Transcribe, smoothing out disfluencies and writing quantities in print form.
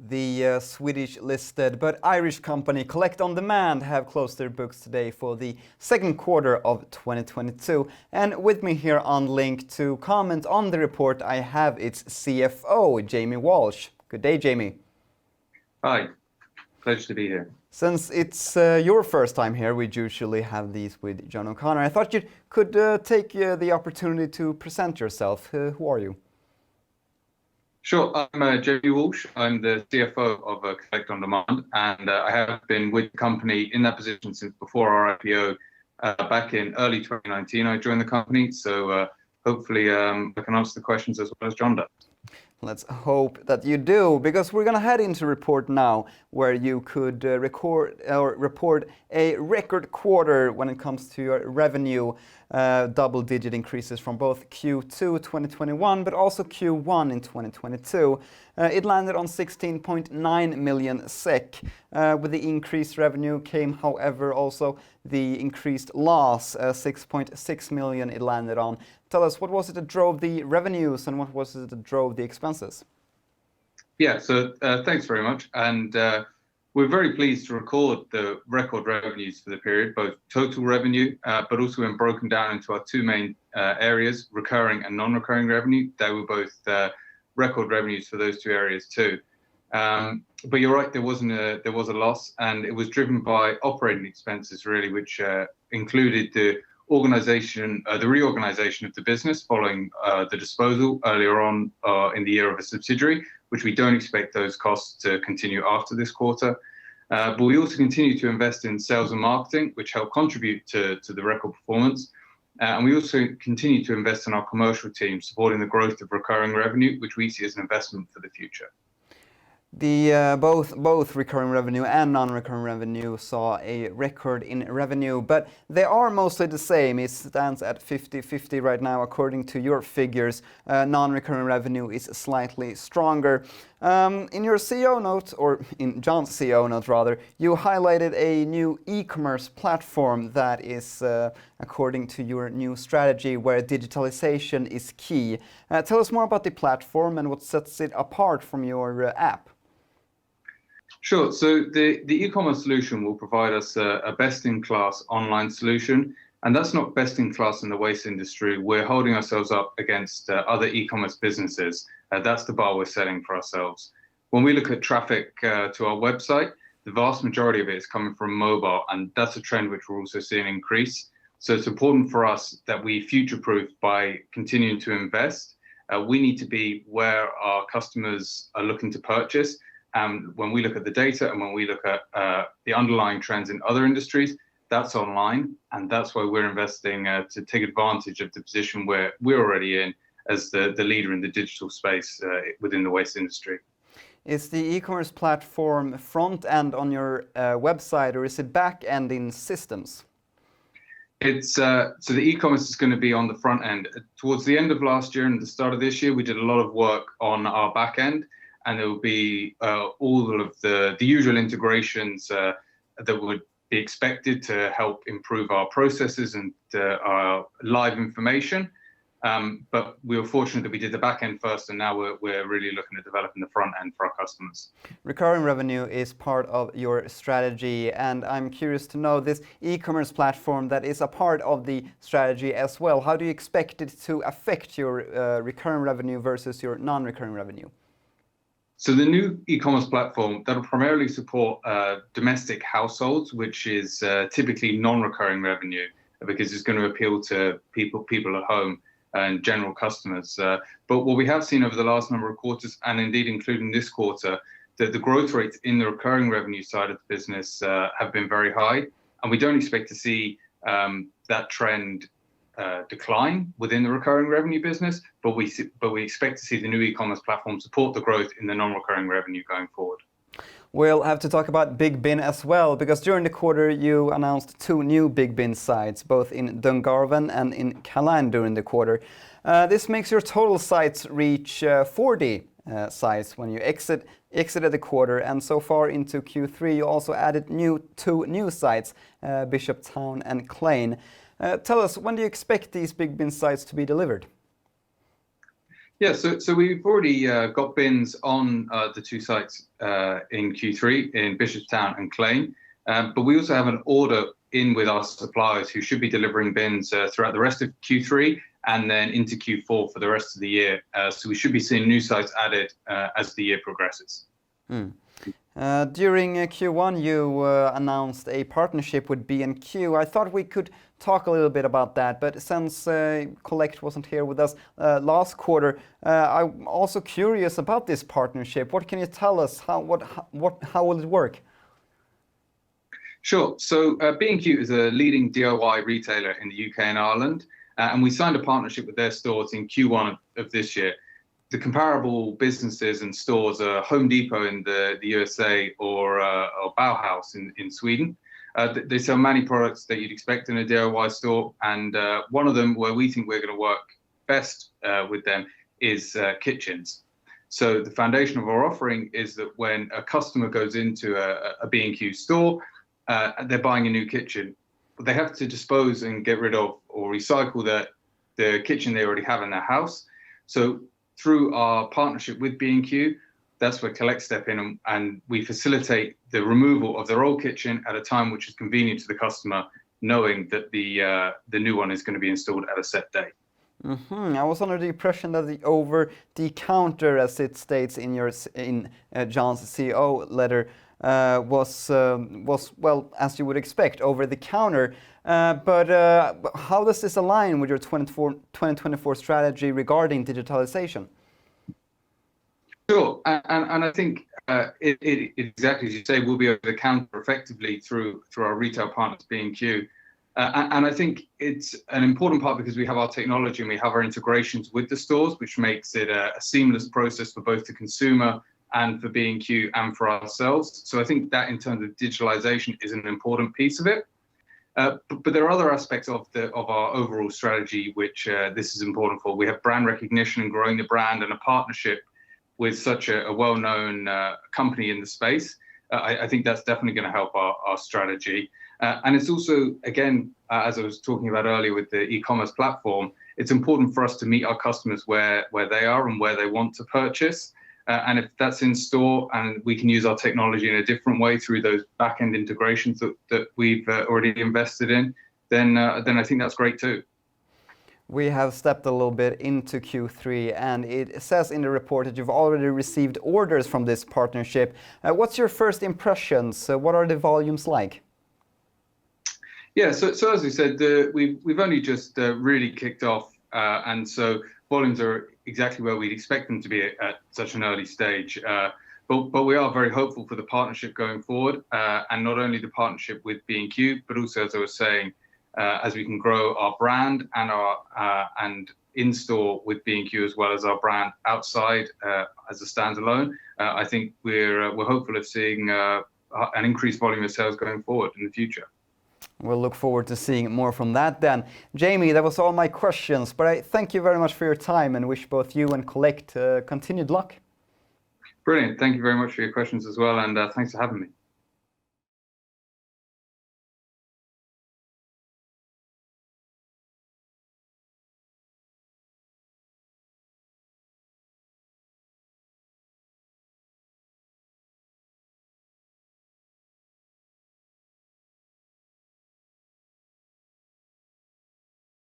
The Swedish listed but Irish company Kollect on Demand have closed their books today for the second quarter of 2022. And with me here on link to comment on the report, I have its CFO, Jamie Walsh. Good day, Jamie. Hi, pleasure to be here. Since it's your first time here, we usually have these with John O'Connor. I thought you could take the opportunity to present yourself. Who are you? Sure, I'm Jamie Walsh. I'm the CFO of Kollect on Demand, and I have been with the company in that position since before our IPO back in early 2019. I joined the company, so hopefully I can answer the questions as well as John does. Let's hope that you do, because we're going to head into report now where you could report a record quarter when it comes to your revenue, double-digit increases from both Q2 2021 but also Q1 in 2022. It landed on 16.9 million SEK. With the increased revenue came, however, also the increased loss, 6.6 million it landed on. Tell us, what was it that drove the revenues and what was it that drove the expenses? Yeah, so thanks very much. And we're very pleased to record the record revenues for the period, both total revenue, but also when broken down into our two main areas, recurring and non-recurring revenue. They were both record revenues for those two areas too. But you're right, there was a loss, and it was driven by operating expenses really, which included the reorganization of the business following the disposal earlier on in the year of a subsidiary, which we don't expect those costs to continue after this quarter. But we also continue to invest in sales and marketing, which help contribute to the record performance. And we also continue to invest in our commercial team, supporting the growth of recurring revenue, which we see as an investment for the future. The both recurring revenue and non-recurring revenue saw a record in revenue, but they are mostly the same. It stands at 50-50 right now, according to your figures. Non-recurring revenue is slightly stronger. In your CEO note, or in John's CEO note rather, you highlighted a new e-commerce platform that is according to your new strategy where digitalization is key. Tell us more about the platform and what sets it apart from your app. Sure. So the e-commerce solution will provide us a best-in-class online solution, and that's not best-in-class in the waste industry. We're holding ourselves up against other e-commerce businesses. That's the bar we're setting for ourselves. When we look at traffic to our website, the vast majority of it is coming from mobile, and that's a trend which we're also seeing increase. So it's important for us that we future-proof by continuing to invest. We need to be where our customers are looking to purchase. When we look at the data and when we look at the underlying trends in other industries, that's online, and that's why we're investing to take advantage of the position where we're already in as the leader in the digital space within the waste industry. Is the e-commerce platform front end on your website, or is it back end in systems? It's so the e-commerce is going to be on the front end. Towards the end of last year and the start of this year, we did a lot of work on our back end. And there will be all of the usual integrations that would be expected to help improve our processes and our live information. But we were fortunate that we did the back end first, and now we're really looking at developing the front end for our customers. Recurring revenue is part of your strategy, and I'm curious to know this e-commerce platform that is a part of the strategy as well. How do you expect it to affect your recurring revenue versus your non-recurring revenue? So the new e-commerce platform that'll primarily support domestic households, which is typically non-recurring revenue because it's going to appeal to people at home and general customers. But what we have seen over the last number of quarters, and indeed including this quarter, that the growth rates in the recurring revenue side of the business have been very high, and we don't expect to see that trend decline within the recurring revenue business, but we expect to see the new e-commerce platform support the growth in the non-recurring revenue going forward. We'll have to talk about Big Bin as well, because during the quarter you announced 2 new Big Bin sites, both in Dungarvan and in Callan during the quarter. This makes your total sites reach 40 sites when you exited the quarter, and so far into Q3 you also added 2 new sites, Bishopstown and Clane. Tell us, when do you expect these Big Bin sites to be delivered? Yeah, so we've already got bins on the two sites in Q3 in Bishopstown and Clane, but we also have an order in with our suppliers who should be delivering bins throughout the rest of Q3 and then into Q4 for the rest of the year. So we should be seeing new sites added as the year progresses. During Q1, you announced a partnership with B&Q. I thought we could talk a little bit about that, but since Kollect wasn't here with us last quarter, I'm also curious about this partnership. What can you tell us? How will it work? Sure. So B&Q is a leading DIY retailer in the UK and Ireland, and we signed a partnership with their stores in Q1 of this year. The comparable businesses and stores are Home Depot in the USA or Bauhaus in Sweden. They sell many products that you'd expect in a DIY store, and one of them where we think we're going to work best with them is kitchens. So the foundation of our offering is that when a customer goes into a B&Q store, they're buying a new kitchen, but they have to dispose and get rid of or recycle the kitchen they already have in their house. So through our partnership with B&Q, that's where Kollect step in and we facilitate the removal of their old kitchen at a time which is convenient to the customer, knowing that the new one is going to be installed at a set day. I was under the impression that over the counter, as it states in John's CEO letter, was well, as you would expect, over the counter. But how does this align with your 2024 strategy regarding digitalization? Sure, and I think it exactly as you say, will be over the counter effectively through our retail partners, B&Q. And I think it's an important part because we have our technology and we have our integrations with the stores, which makes it a seamless process for both the consumer and for B&Q and for ourselves. So I think that in terms of digitalization is an important piece of it. But there are other aspects of our overall strategy which this is important for. We have brand recognition and growing the brand and a partnership with such a well-known company in the space. I think that's definitely going to help our strategy. And it's also, again, as I was talking about earlier with the e-commerce platform, it's important for us to meet our customers where they are and where they want to purchase. And if that's in store and we can use our technology in a different way through those back-end integrations that we've already invested in, then I think that's great too. We have stepped a little bit into Q3, and it says in the report that you've already received orders from this partnership. What's your first impressions? What are the volumes like? Yeah, so as we said, we've only just really kicked off, and so volumes are exactly where we'd expect them to be at such an early stage. But we are very hopeful for the partnership going forward, and not only the partnership with B&Q, but also, as I was saying, as we can grow our brand and in store with B&Q as well as our brand outside as a standalone. I think we're hopeful of seeing an increased volume of sales going forward in the future. We'll look forward to seeing more from that then. Jamie, that was all my questions, but I thank you very much for your time and wish both you and Kollect continued luck. Brilliant. Thank you very much for your questions as well, and thanks for having me.